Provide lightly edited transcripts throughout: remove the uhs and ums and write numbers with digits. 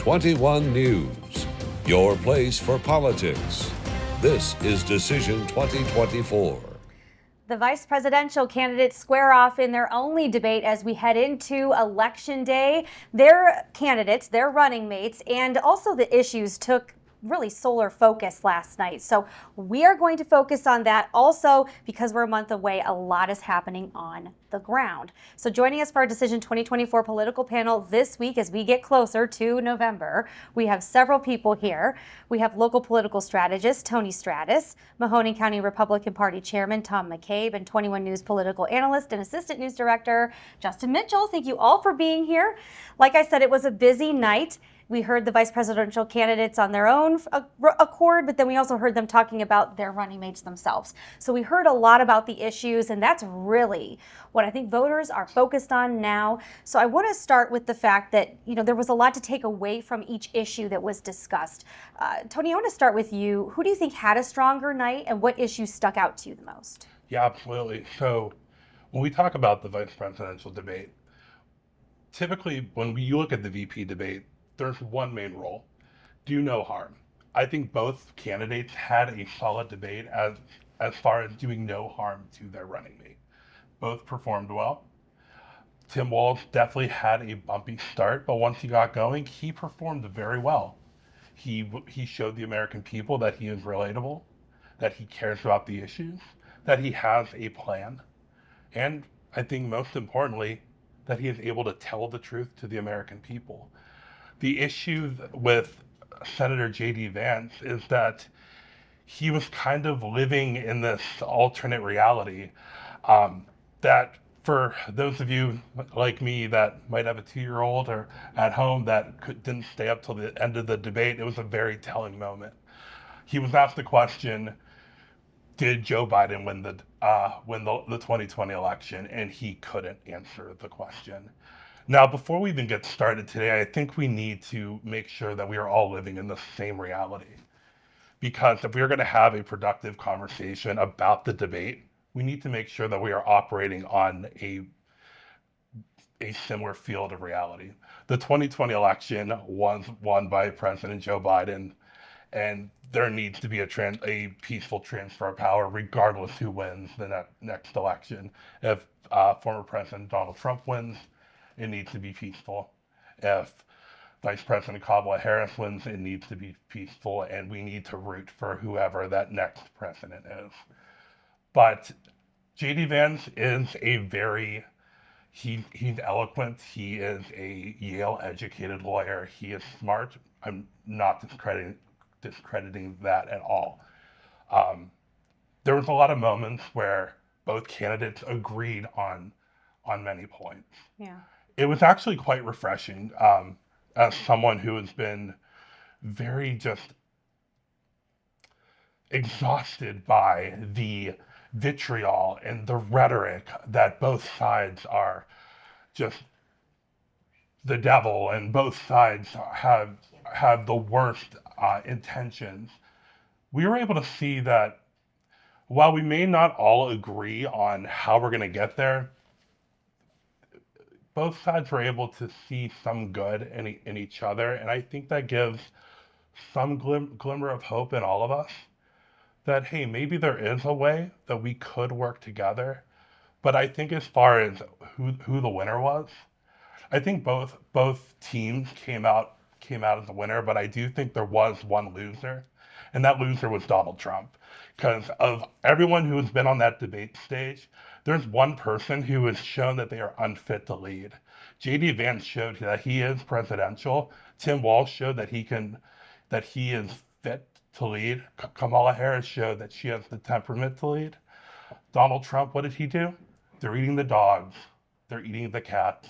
21 News, your place for politics. This is Decision 2024. The vice presidential candidates square off in their only debate as we head into Election Day. Their candidates, their running mates, and also the issues took really solar focus last night. So we are going to focus on that also because we're a month away. A lot is happening on the ground. So joining us for our Decision 2024 political panel this week as we get closer to November, we have several people here. We have local political strategist Tony Stratus, Mahoning County Republican Party Chairman Tom McCabe, and 21 News political analyst and assistant news director Justin Mitchell. Thank you all for being here. Like I said, it was a busy night. We heard the vice presidential candidates on their own accord, but then we also heard them talking about their running mates themselves. So we heard a lot about the issues, and that's really what I think voters are focused on now. So I want to start with the fact that, there was a lot to take away from each issue that was discussed. Tony, I want to start with you. Who do you think had a stronger night, and what issues stuck out to you the most? Yeah, absolutely. So when we talk about the vice presidential debate, typically when you look at the VP debate, there's one main role: do no harm. I think both candidates had a solid debate as far as doing no harm to their running mate. Both performed well. Tim Walz definitely had a bumpy start, but once he got going, he performed very well. He showed the American people that he is relatable, that he cares about the issues, that he has a plan, and I think most importantly, that he is able to tell the truth to the American people. The issue with Senator J.D. Vance is that he was kind of living in this alternate reality that for those of you like me that might have a 2-year-old or at home that didn't stay up till the end of the debate, it was a very telling moment. He was asked the question, did Joe Biden win the 2020 election? And he couldn't answer the question. Now, before we even get started today, I think we need to make sure that we are all living in the same reality. Because if we're going to have a productive conversation about the debate, we need to make sure that we are operating on a similar field of reality. The 2020 election was won by President Joe Biden, and there needs to be a peaceful transfer of power regardless who wins the next election. If former President Donald Trump wins, it needs to be peaceful. If Vice President Kamala Harris wins, it needs to be peaceful, and we need to root for whoever that next president is. But J.D. Vance is he's eloquent. He is a Yale-educated lawyer. He is smart. I'm not discrediting that at all. There was a lot of moments where both candidates agreed on many points. Yeah. It was actually quite refreshing as someone who has been very just exhausted by the vitriol and the rhetoric that both sides are just the devil and both sides have the worst intentions. We were able to see that while we may not all agree on how we're going to get there, both sides were able to see some good in each other, and I think that gives some glimmer of hope in all of us that, hey, maybe there is a way that we could work together. But I think as far as who the winner was, I think both teams came out as a winner, but I do think there was one loser, and that loser was Donald Trump. Because of everyone who has been on that debate stage, there's one person who has shown that they are unfit to lead. J.D. Vance showed that he is presidential. Tim Walz showed that he is fit to lead. Kamala Harris showed that she has the temperament to lead. Donald Trump, what did he do? They're eating the dogs. They're eating the cats.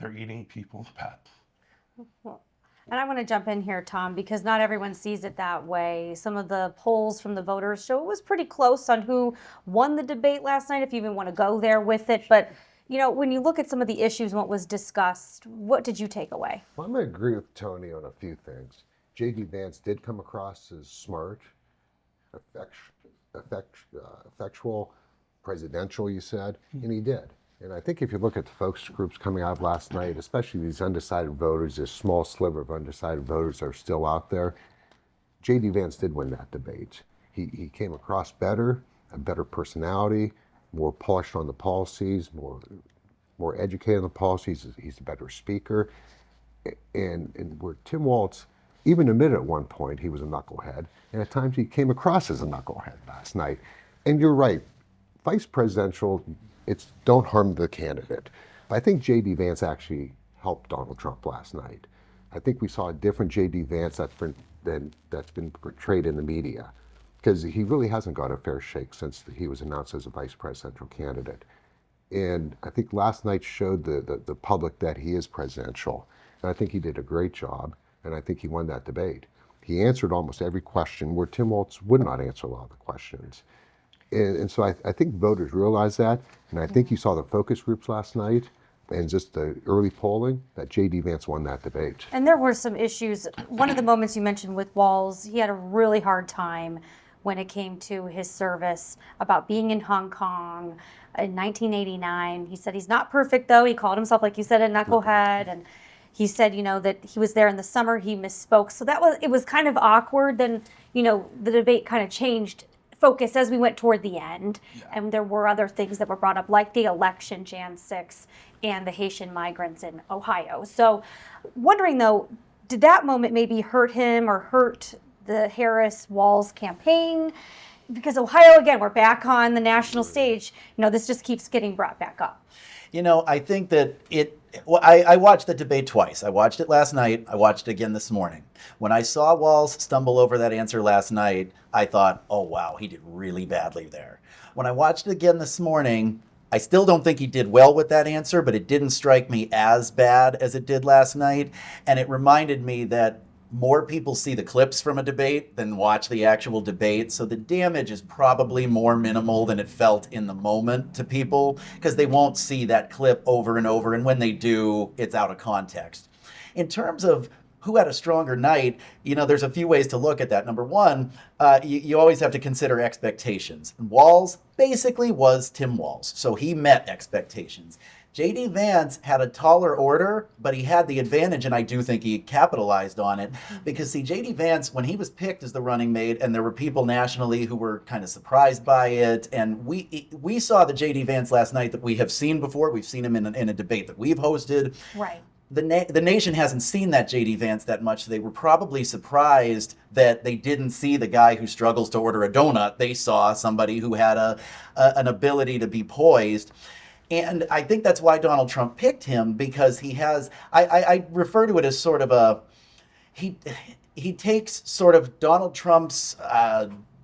They're eating people's pets. And I want to jump in here, Tom, because not everyone sees it that way. Some of the polls from the voters show it was pretty close on who won the debate last night, if you even want to go there with it. But, when you look at some of the issues and what was discussed, what did you take away? Well, I'm going to agree with Tony on a few things. J.D. Vance did come across as smart, effectual, presidential, you said, and he did. And I think if you look at the focus groups coming out of last night, especially these undecided voters, this small sliver of undecided voters that are still out there, J.D. Vance did win that debate. He came across better, a better personality, more polished on the policies, more educated on the policies. He's a better speaker. And where Tim Walz even admitted at one point he was a knucklehead, and at times he came across as a knucklehead last night. And you're right, vice presidential, it's don't harm the candidate. But I think J.D. Vance actually helped Donald Trump last night. I think we saw a different J.D. Vance that's been portrayed in the media, because he really hasn't got a fair shake since he was announced as a vice presidential candidate. And I think last night showed the public that he is presidential. And I think he did a great job, and I think he won that debate. He answered almost every question where Tim Walz would not answer a lot of the questions. And so I think voters realize that, and I think you saw the focus groups last night and just the early polling that J.D. Vance won that debate. And there were some issues. One of the moments you mentioned with Walz, he had a really hard time when it came to his service about being in Hong Kong in 1989. He said he's not perfect, though. He called himself, like you said, a knucklehead. And he said, that he was there in the summer. He misspoke. So it was kind of awkward. Then, the debate kind of changed focus as we went toward the end. Yeah. And there were other things that were brought up, like the election, Jan 6, and the Haitian migrants in Ohio. So wondering, though, did that moment maybe hurt him or hurt the Harris-Walz campaign? Because Ohio, again, we're back on the national stage. This just keeps getting brought back up. I think that I watched the debate twice. I watched it last night. I watched it again this morning. When I saw Walz stumble over that answer last night, I thought, oh, wow, he did really badly there. When I watched it again this morning, I still don't think he did well with that answer, but it didn't strike me as bad as it did last night. And it reminded me that more people see the clips from a debate than watch the actual debate. So the damage is probably more minimal than it felt in the moment to people, because they won't see that clip over and over. And when they do, it's out of context. In terms of who had a stronger night, there's a few ways to look at that. Number one, you always have to consider expectations. Walz basically was Tim Walz, so he met expectations. J.D. Vance had a taller order, but he had the advantage, and I do think he capitalized on it. Because, see, J.D. Vance, when he was picked as the running mate, and there were people nationally who were kind of surprised by it, and we saw the J.D. Vance last night that we have seen before. We've seen him in a debate that we've hosted. Right. The nation hasn't seen that J.D. Vance that much. So they were probably surprised that they didn't see the guy who struggles to order a donut. They saw somebody who had an ability to be poised. And I think that's why Donald Trump picked him, because he has, I refer to it as sort of he takes sort of Donald Trump's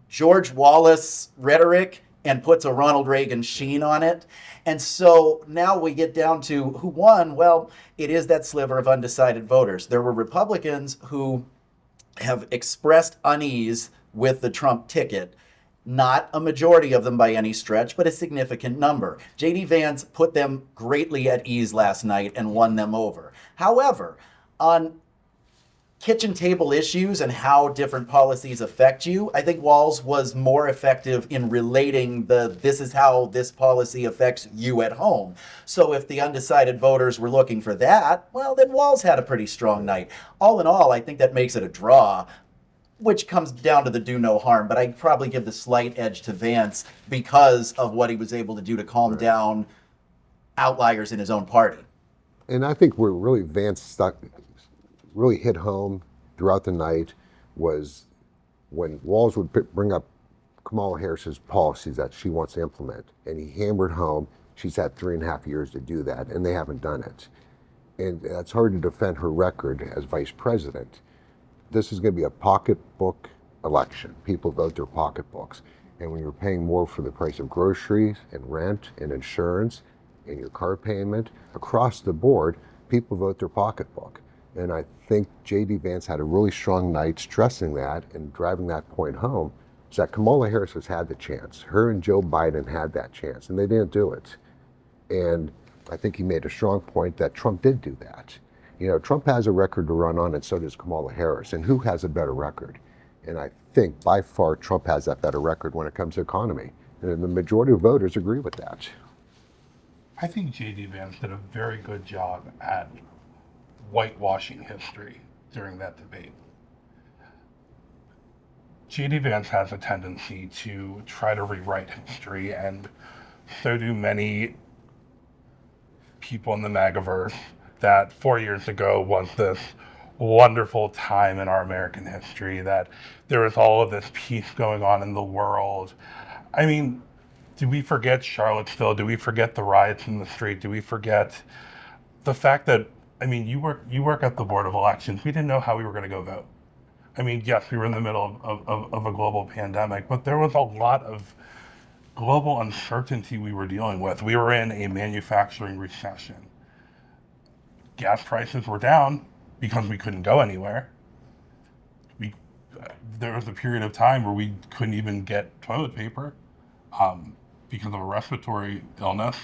George Wallace rhetoric and puts a Ronald Reagan sheen on it. And so now we get down to who won. Well, it is that sliver of undecided voters. There were Republicans who have expressed unease with the Trump ticket. Not a majority of them by any stretch, but a significant number. J.D. Vance put them greatly at ease last night and won them over. However, on kitchen table issues and how different policies affect you, I think Walz was more effective in relating this is how this policy affects you at home. So if the undecided voters were looking for that, well, then Walz had a pretty strong night. All in all, I think that makes it a draw, which comes down to the do no harm, but I'd probably give the slight edge to Vance because of what he was able to do to calm down outliers in his own party. And I think where really Vance really hit home throughout the night was when Walz would bring up Kamala Harris's policies that she wants to implement, and he hammered home she's had 3.5 years to do that, and they haven't done it. And that's hard to defend her record as vice president. This is going to be a pocketbook election. People vote their pocketbooks. And when you're paying more for the price of groceries and rent and insurance and your car payment, across the board, people vote their pocketbook. And I think J.D. Vance had a really strong night stressing that and driving that point home, is that Kamala Harris has had the chance. Her and Joe Biden had that chance, and they didn't do it. And I think he made a strong point that Trump did do that. Trump has a record to run on, and so does Kamala Harris. And who has a better record? And I think by far Trump has that better record when it comes to economy. And the majority of voters agree with that. I think J.D. Vance did a very good job at whitewashing history during that debate. J.D. Vance has a tendency to try to rewrite history, and so do many people in the MAGAverse, that 4 years ago was this wonderful time in our American history, that there was all of this peace going on in the world. I mean, do we forget Charlottesville? Do we forget the riots in the street? Do we forget the fact that, I mean, you work at the Board of Elections. We didn't know how we were going to go vote. I mean, yes, we were in the middle of a global pandemic, but there was a lot of global uncertainty we were dealing with. We were in a manufacturing recession. Gas prices were down because we couldn't go anywhere. There was a period of time where we couldn't even get toilet paper because of a respiratory illness.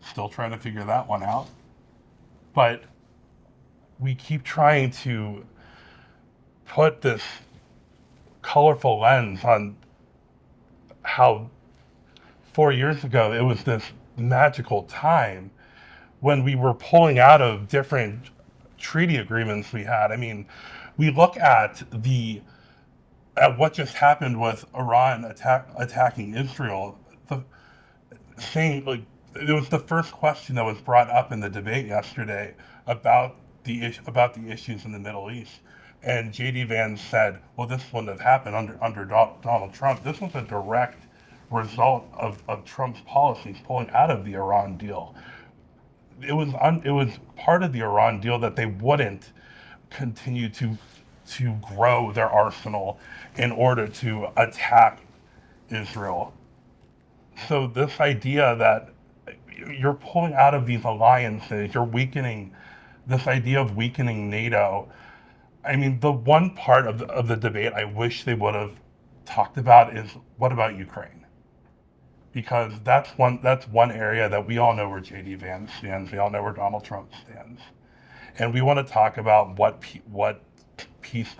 Still trying to figure that one out. But we keep trying to put this colorful lens on how 4 years ago it was this magical time when we were pulling out of different treaty agreements we had. I mean, we look at what just happened with Iran attacking Israel. Saying, like, it was the first question that was brought up in the debate yesterday about the issues in the Middle East. And J.D. Vance said, well, this wouldn't have happened under Donald Trump. This was a direct result of Trump's policies pulling out of the Iran deal. It was part of the Iran deal that they wouldn't continue to grow their arsenal in order to attack Israel. So this idea that you're pulling out of these alliances, you're weakening, this idea of weakening NATO. I mean, the one part of the debate I wish they would have talked about is, what about Ukraine? Because that's one area that we all know where J.D. Vance stands. We all know where Donald Trump stands, and we want to talk about what peace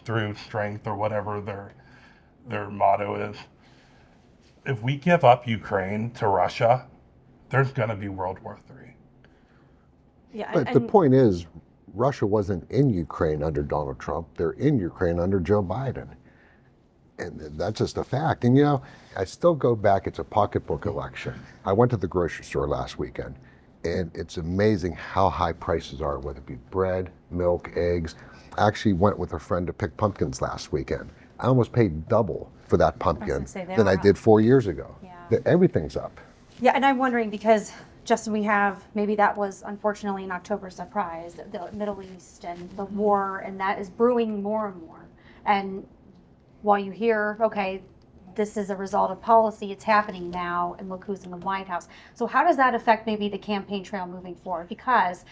through strength, or whatever their motto is. If we give up Ukraine to Russia, there's going to be World War III. Yeah, But the point is, Russia wasn't in Ukraine under Donald Trump. They're in Ukraine under Joe Biden. And that's just a fact. And, you know, I still go back, it's a pocketbook election. I went to the grocery store last weekend, and it's amazing how high prices are, whether it be bread, milk, eggs. I actually went with a friend to pick pumpkins last weekend. I almost paid double for that pumpkin than I did 4 years ago. Yeah. Everything's up. Yeah, and I'm wondering, because Justin, maybe that was unfortunately an October surprise, the Middle East and the war, and that is brewing more and more. And while you hear, okay, this is a result of policy, it's happening now, and look who's in the White House. So how does that affect maybe the campaign trail moving forward? Because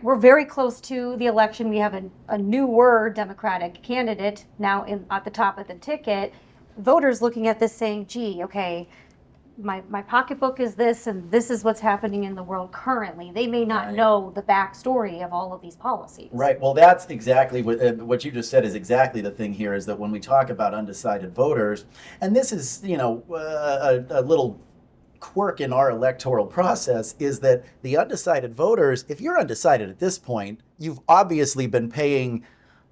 we're very close to the election. We have a newer Democratic candidate now at the top of the ticket. Voters looking at this saying, gee, okay, my pocketbook is this, and this is what's happening in the world currently. They may not know the backstory of all of these policies. Right. Well, that's exactly what you just said is exactly the thing here, is that when we talk about undecided voters, and this is, you know, a little quirk in our electoral process, is that the undecided voters, if you're undecided at this point, you've obviously been paying,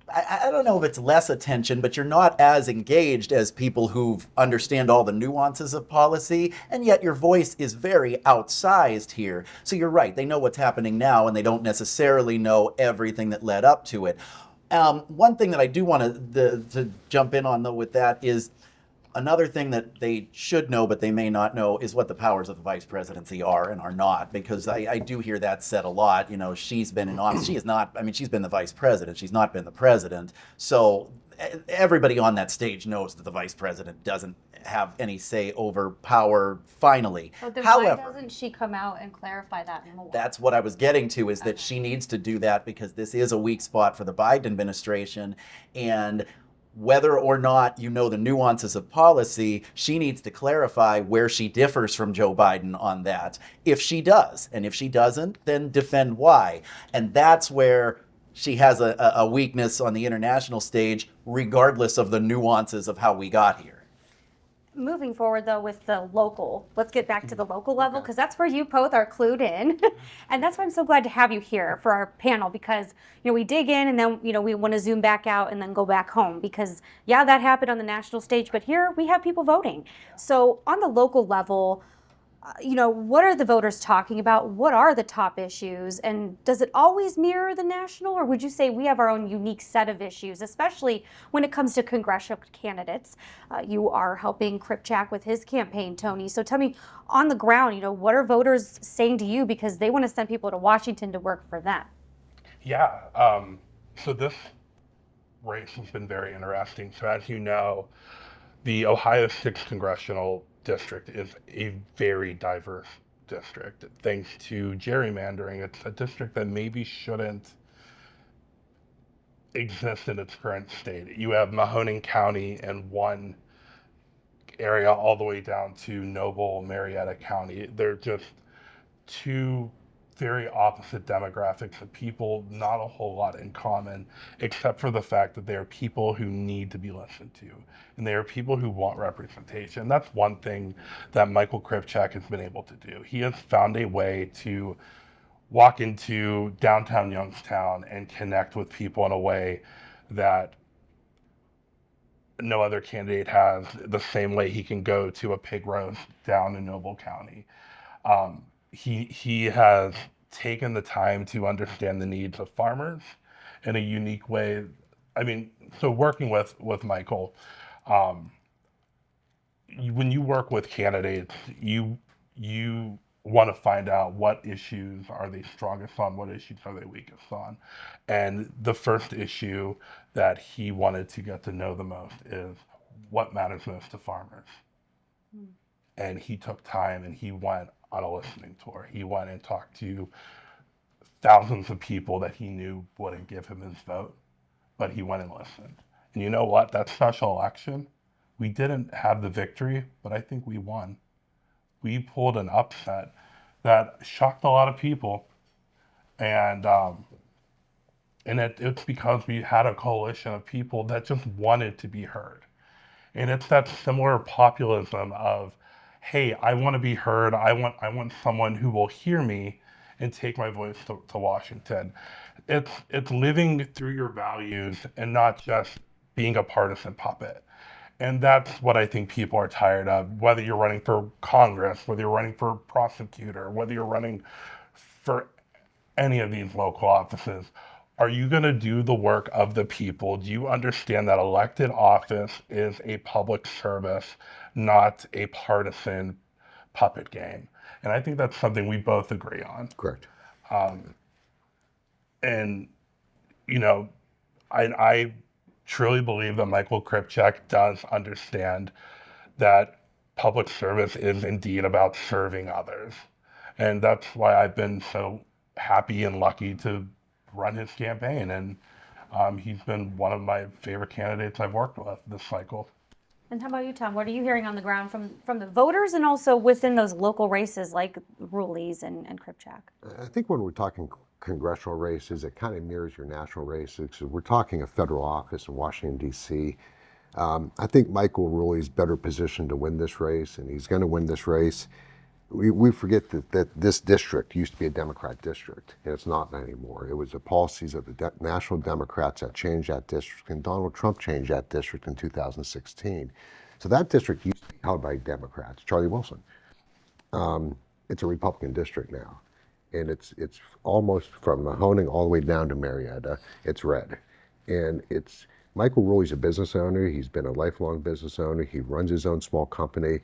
I don't know if it's less attention, but you're not as engaged as people who understand all the nuances of policy, and yet your voice is very outsized here. So you're right, they know what's happening now, and they don't necessarily know everything that led up to it. One thing that I do want to jump in on, though, with that is, another thing that they should know, but they may not know, is what the powers of the vice presidency are and are not, because I do hear that said a lot. You know, she's been in office. She is not, I mean, she's been the vice president. She's not been the president. So everybody on that stage knows that the vice president doesn't have any say over power finally. But then However, why doesn't she come out and clarify that more? that's what I was getting to, is that she needs to do that, because this is a weak spot for the Biden administration. And whether or not you know the nuances of policy, she needs to clarify where she differs from Joe Biden on that, if she does. And if she doesn't, then defend why. And that's where she has a weakness on the international stage, regardless of the nuances of how we got here. moving forward though with the local, let's get back to the local level because that's where you both are clued in. And that's why I'm so glad to have you here for our panel because, we dig in and then, we want to zoom back out and then go back home because yeah, that happened on the national stage, but here we have people voting. So on the local level, what are the voters talking about? What are the top issues? And does it always mirror the national? Or would you say we have our own unique set of issues, especially when it comes to congressional candidates? You are helping Kripchak with his campaign, Tony. So tell me, on the ground, what are voters saying to you because they want to send people to Washington to work for them? Yeah. So this race has been very interesting. So as you know, the Ohio 6th Congressional District is a very diverse district. Thanks to gerrymandering, it's a district that maybe shouldn't exist in its current state. You have Mahoning County in one area all the way down to Noble, Marietta County. They're just two very opposite demographics of people, not a whole lot in common, except for the fact that they are people who need to be listened to. And they are people who want representation. That's one thing that Michael Kripchak has been able to do. He has found a way to walk into downtown Youngstown and connect with people in a way that no other candidate has, the same way he can go to a pig roast down in Noble County. He has taken the time to understand the needs of farmers in a unique way. I mean, so working with Michael, when you work with candidates, you want to find out what issues are they strongest on, what issues are they weakest on. And the first issue that he wanted to get to know the most is what matters most to farmers. And he took time and he went on a listening tour. He went and talked to thousands of people that he knew wouldn't give him his vote, but he went and listened. And you know what? That special election, we didn't have the victory, but I think we won. We pulled an upset that shocked a lot of people, and it's because we had a coalition of people that just wanted to be heard. And it's that similar populism of, hey, I want to be heard. I want someone who will hear me and take my voice to Washington. It's living through your values and not just being a partisan puppet. And that's what I think people are tired of, whether you're running for Congress, whether you're running for prosecutor, whether you're running for any of these local offices. Are you going to do the work of the people? Do you understand that elected office is a public service, not a partisan puppet game? And I think that's something we both agree on. Correct. And, I truly believe that Michael Kripchak does understand that public service is indeed about serving others. And that's why I've been so happy and lucky to run his campaign. And he's been one of my favorite candidates I've worked with this cycle. And how about you, Tom? What are you hearing on the ground from the voters and also within those local races like Rulees and Kripchak? I think when we're talking congressional races, it kind of mirrors your national races. So we're talking a federal office in Washington, D.C. I think Michael Ruley is better positioned to win this race, and he's going to win this race. We forget that this district used to be a Democrat district, and it's not anymore. It was the policies of the National Democrats that changed that district, and Donald Trump changed that district in 2016. So that district used to be held by Democrats, Charlie Wilson. It's a Republican district now, and it's almost from Mahoning all the way down to Marietta. It's red, and it's Michael Ruley's a business owner. He's been a lifelong business owner. He runs his own small company.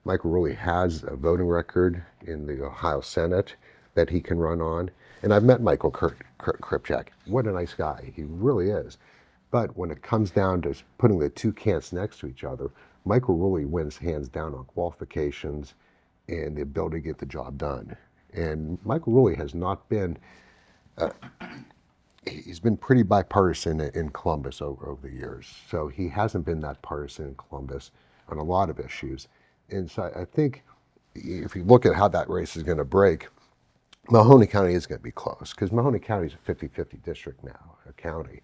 Michael Ruley has a voting record in the Ohio Senate that he can run on. And I've met Michael Kripchak. What a nice guy. He really is. But when it comes down to putting the two camps next to each other, Michael Ruley wins hands down on qualifications and the ability to get the job done. And Michael Ruley has not been, he's been pretty bipartisan in Columbus over the years. So he hasn't been that partisan in Columbus on a lot of issues. And so I think if you look at how that race is going to break, Mahoning County is going to be close because Mahoning County is a 50-50 district now, a county.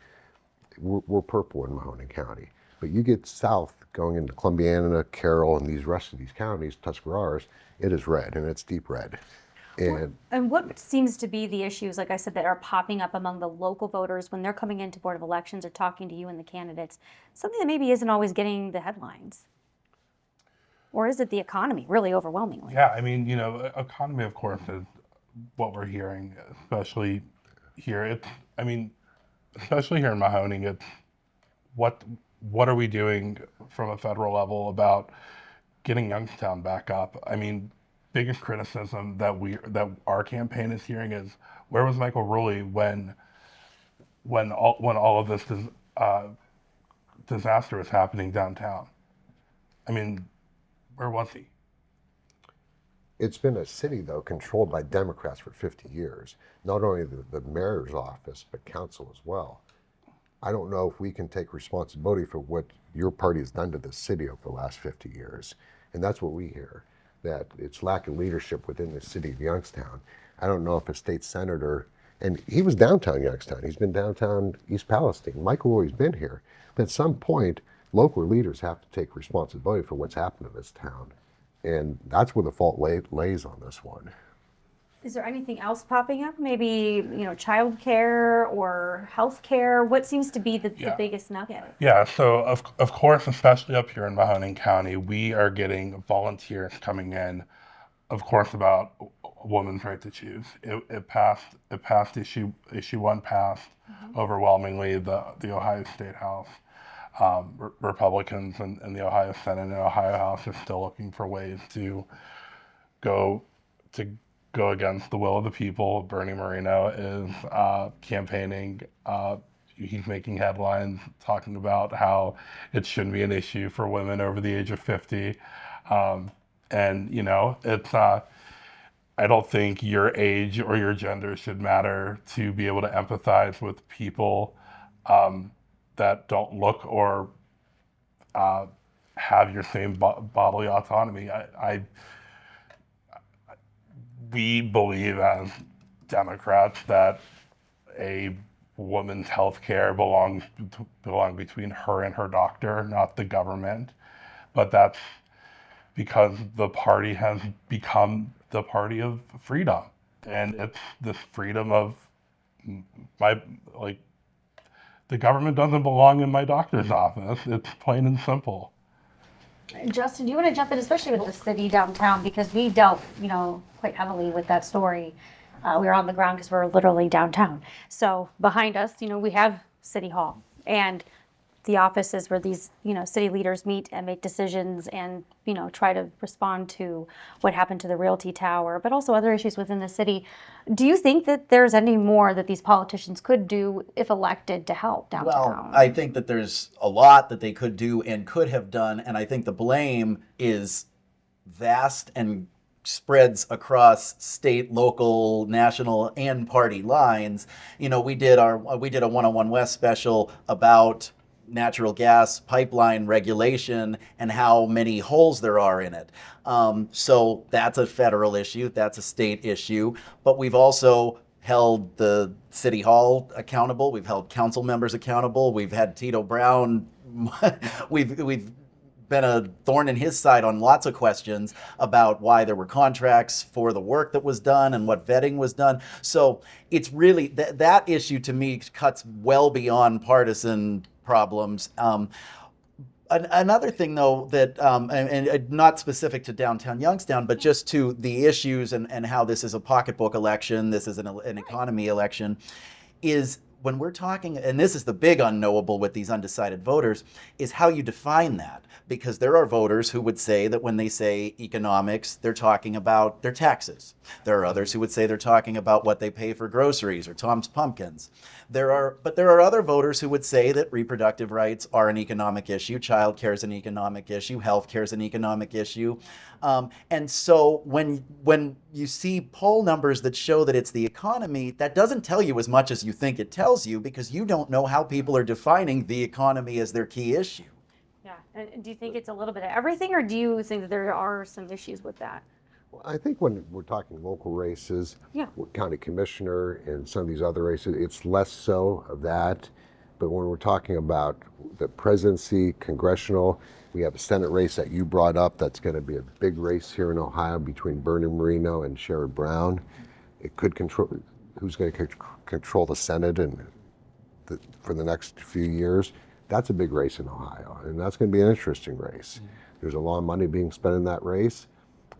We're purple in Mahoning County. But you get south, going into Columbiana, Carroll, and these rest of these counties, Tuscarawas, it is red, and it's deep red. And what seems to be the issues, like I said, that are popping up among the local voters when they're coming into Board of Elections or talking to you and the candidates? Something that maybe isn't always getting the headlines. Or is it the economy, really overwhelmingly? Yeah, I mean, economy, of course, is what we're hearing, especially here. Especially here in Mahoning, it's what are we doing from a federal level about getting Youngstown back up? I mean, biggest criticism that our campaign is hearing is, where was Michael Rowley when all of this disaster was happening downtown? I mean, where was he? It's been a city, though, controlled by Democrats for 50 years. Not only the mayor's office, but council as well. I don't know if we can take responsibility for what your party has done to the city over the last 50 years. And that's what we hear, that it's lack of leadership within the city of Youngstown. I don't know if a state senator, and he was downtown Youngstown. He's been downtown East Palestine. Michael always been here. But at some point, local leaders have to take responsibility for what's happened in this town. And that's where the fault lays on this one. Is there anything else popping up? Maybe, child care or health care? What seems to be the biggest nugget? Yeah, so of course, especially up here in Mahoning County, we are getting volunteers coming in, of course, about a woman's right to choose. It passed issue 1 passed overwhelmingly the Ohio State House. Republicans in the Ohio Senate and Ohio House are still looking for ways to go against the will of the people. Bernie Moreno is campaigning. He's making headlines talking about how it shouldn't be an issue for women over the age of 50. It's I don't think your age or your gender should matter to be able to empathize with people that don't look or have your same bodily autonomy. We believe as Democrats that a woman's health care belong between her and her doctor, not the government. But that's because the party has become the party of freedom. And it's this freedom of the government doesn't belong in my doctor's office. It's plain and simple. Justin, do you want to jump in, especially with the city downtown, because we dealt, quite heavily with that story. We were on the ground because we're literally downtown. So behind us, we have City Hall and the offices where these, city leaders meet and make decisions and, try to respond to what happened to the Realty Tower, but also other issues within the city. Do you think that there's any more that these politicians could do if elected to help downtown? Well, I think that there's a lot that they could do and could have done, and I think the blame is vast and spreads across state, local, national, and party lines. We did a 101 West special about natural gas pipeline regulation and how many holes there are in it. So that's a federal issue, that's a state issue, but we've also held the City Hall accountable, we've held council members accountable, we've had Tito Brown, we've been a thorn in his side on lots of questions about why there were contracts for the work that was done and what vetting was done. So it's really, that issue to me cuts well beyond partisan problems. Another thing, though, that and not specific to downtown Youngstown, but just to the issues and how this is a pocketbook election, this is an economy election, is when we're talking, and this is the big unknowable with these undecided voters, is how you define that. Because there are voters who would say that when they say economics, they're talking about their taxes. There are others who would say they're talking about what they pay for groceries or Tom's Pumpkins. But there are other voters who would say that reproductive rights are an economic issue, child care is an economic issue, health care is an economic issue. And so when you see poll numbers that show that it's the economy, that doesn't tell you as much as you think it tells you, because you don't know how people are defining the economy as their key issue. Yeah. And do you think it's a little bit of everything, or do you think that there are some issues with that? Well, I think when we're talking local races, county commissioner and some of these other races, it's less so of that. but when we're talking about the presidency, congressional, we have a Senate race that you brought up. That's going to be a big race here in Ohio between Bernie Moreno and Sherrod Brown. It could control who's going to control the Senate and for the next few years. That's a big race in Ohio, and that's going to be an interesting race. There's a lot of money being spent in that race,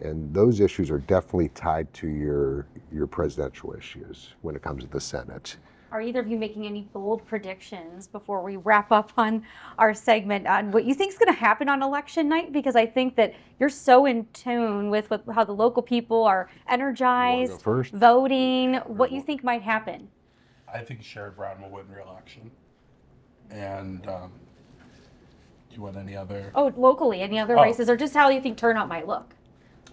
and those issues are definitely tied to your presidential issues when it comes to the Senate. Are either of you making any bold predictions before we wrap up on our segment on what you think is going to happen on election night? Because I think that you're so in tune with how the local people are energized, voting. What you think might happen? I think Sherrod Brown will win re-election. And do you want any other? Oh, locally, any other races, or just how you think turnout might look?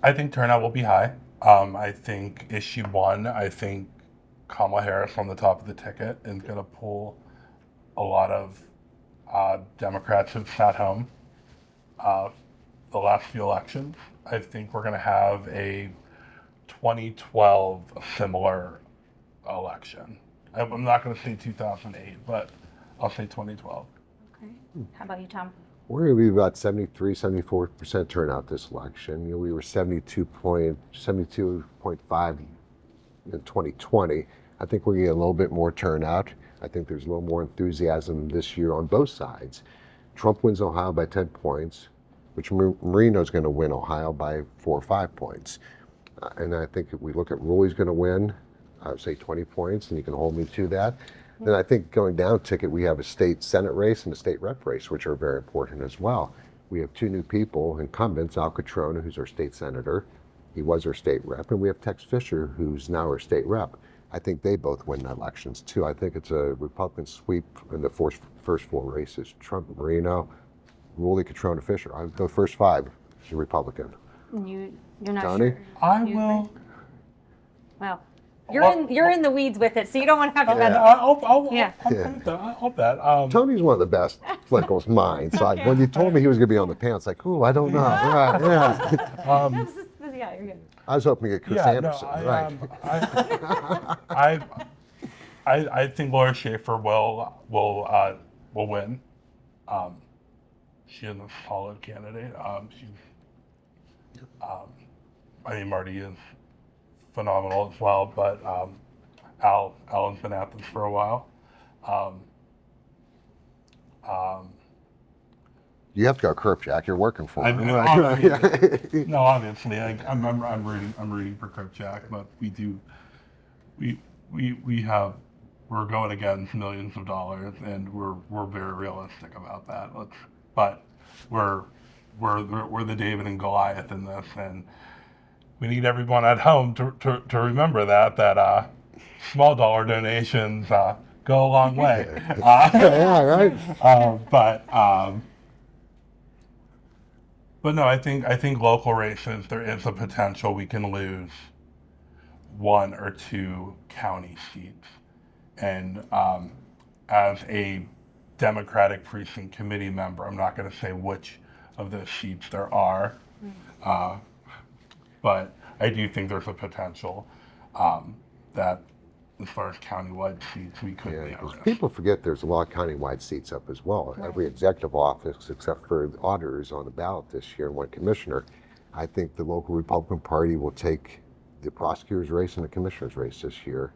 I think turnout will be high. I think issue 1, I think Kamala Harris on the top of the ticket is going to pull a lot of Democrats who've sat home the last few elections. I think we're going to have a 2012 similar election. I'm not going to say 2008, but I'll say 2012. Okay. How about you, Tom? We're going to be about 73, 74% turnout this election. We were 72.5 in 2020. I think we're going to get a little bit more turnout. I think there's a little more enthusiasm this year on both sides. Trump wins Ohio by 10 points, which Marino's going to win Ohio by 4 or 5 points. And I think if we look at Rowley's going to win, I would say 20 points, and you can hold me to that. Then I think going down ticket, we have a state Senate race and a state rep race, which are very important as well. We have 2 new people, incumbents, Al Catrona, who's our state senator. He was our state rep. And we have Tex Fisher, who's now our state rep. I think they both win elections, too. I think it's a Republican sweep in the first 4 races. Trump, Marino, Rowley, Catrona, Fisher. The first 5 is Republican. You're not Tony? sure? I will. Well, you're in the weeds with it, so you don't want to have to bet. I'll bet. Tony's one of the best political minds. So when you told me he was going to be on the panel, it's like, ooh, I don't know. Right, yeah. Yeah, you're good. I was hoping to get Chris Anderson. I think Laura Schaefer will win. She is a solid candidate. I think Marty is phenomenal as well, but Alan's been at this for a while. You have to go Kirkjack. You're working for him. No, obviously, I'm rooting for Kirkjack, but we're going against millions of dollars, and we're very realistic about that. But we're the David and Goliath in this, and we need everyone at home to remember that small dollar donations go a long way. Yeah, right. But no, I think local races, there is a potential we can lose 1 or 2 county seats. And as a Democratic precinct committee member, I'm not going to say which of those seats there are, but I do think there's a potential that as far as countywide seats, we could be at risk. People forget there's a lot of countywide seats up as well. Right. Every executive office, except for the auditors on the ballot this year and 1 commissioner. I think the local Republican Party will take the prosecutor's race and the commissioner's race this year.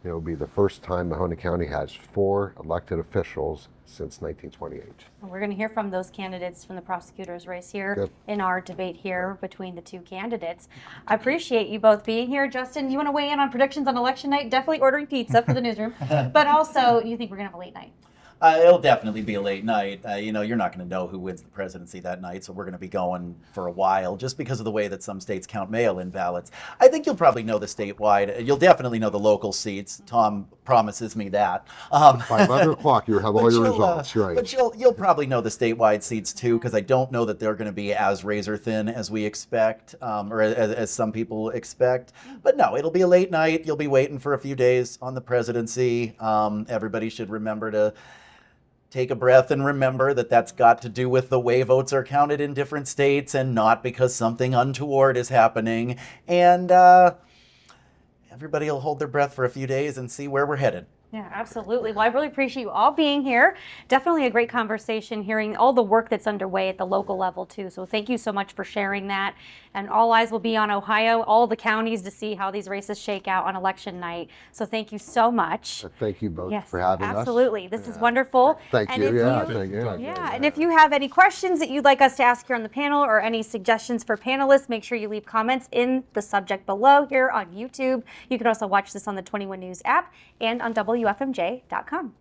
It'll be the first time Mahoney County has 4 elected officials since 1928. We're going to hear from those candidates from the prosecutor's race here in our debate here between the 2 candidates. I appreciate you both being here. Justin, you want to weigh in on predictions on election night? Definitely ordering pizza for the newsroom, but also you think we're going to have a late night? It'll definitely be a late night. You're not going to know who wins the presidency that night, so we're going to be going for a while just because of the way that some states count mail-in ballots. I think you'll probably know the statewide. You'll definitely know the local seats. Tom promises me that. By 11 o'clock, you'll have all your results, right? But you'll probably know the statewide seats too, because I don't know that they're going to be as razor thin as we expect, or as some people expect. But no, it'll be a late night. You'll be waiting for a few days on the presidency. Everybody should remember to take a breath and remember that that's got to do with the way votes are counted in different states and not because something untoward is happening. And everybody will hold their breath for a few days and see where we're headed. Yeah, absolutely. Well, I really appreciate you all being here. Definitely a great conversation, hearing all the work that's underway at the local level too. So thank you so much for sharing that. And all eyes will be on Ohio, all the counties, to see how these races shake out on election night. So thank you so much. Thank you both Yes, for having us. absolutely. This is wonderful. Thank And you. if Yeah, you- thank you. Yeah, and if you have any questions that you'd like us to ask here on the panel or any suggestions for panelists, make sure you leave comments in the subject below here on YouTube. You can also watch this on the 21 News app and on WFMJ.com.